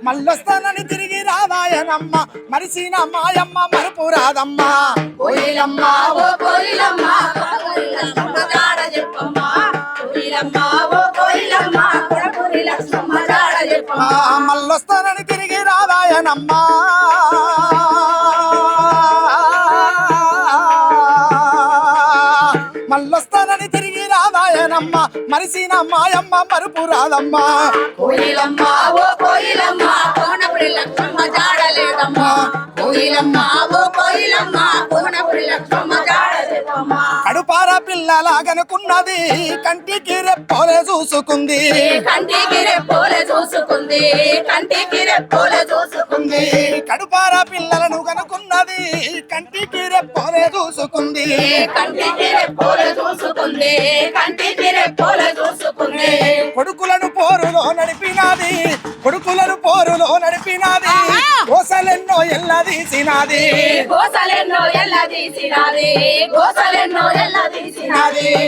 మల్లొస్తానని తిరిగి రావాయనమ్మ మరిసిన మాయమ్మ మరుపు రాదమ్మ కోయిలమ్మ ఓ కోయిలమ్మ కొడపురి లక్ష్మమ్మ జాడ చెప్పమ్మ కోయిలమ్మ ఓ కోయిలమ్మ కొడపురి లక్ష్మమ్మ జాడ చెప్పమ్మ మల్లొస్తానని తిరిగి రావాయనమ్మ మల్లొస్తానని తిరిగి రావాయనమ్మ మరిసిన మాయమ్మ మరుపు రాదమ్మ కోయిలమ్మ ఓ కోయిలమ్మ కోనపురి లక్ష్మమ్మ జాడలేదమ్మ కోయిలమ్మ ఓ కోయిలమ్మ కోనపురి లక్ష్మమ్మ జాడలేదమ్మ కడుపార పిల్లలాగనుకున్నది కంటికి రెప్పోలే చూసుకుంది కంటికి రెప్పోలే చూసుకుంది కంటికి రెప్పోలే చూసుకుంది కడుపార పిల్లలను కనుకున్నది కంటికి రెప్పోలే చూసుకుంది కంటికి రెప్పోలే చూసుకుంది కంటికి రెప్పోలే చూసుకుంది కొడుకులను పోరులో నడిపినాది కొడుకులను పోరులో నడిపినాది గోసలెన్నో ఎల్లదీసినాది గోసలెన్నో ఎల్లదీసినాది గోసలెన్నో ఎల్లదీసినాది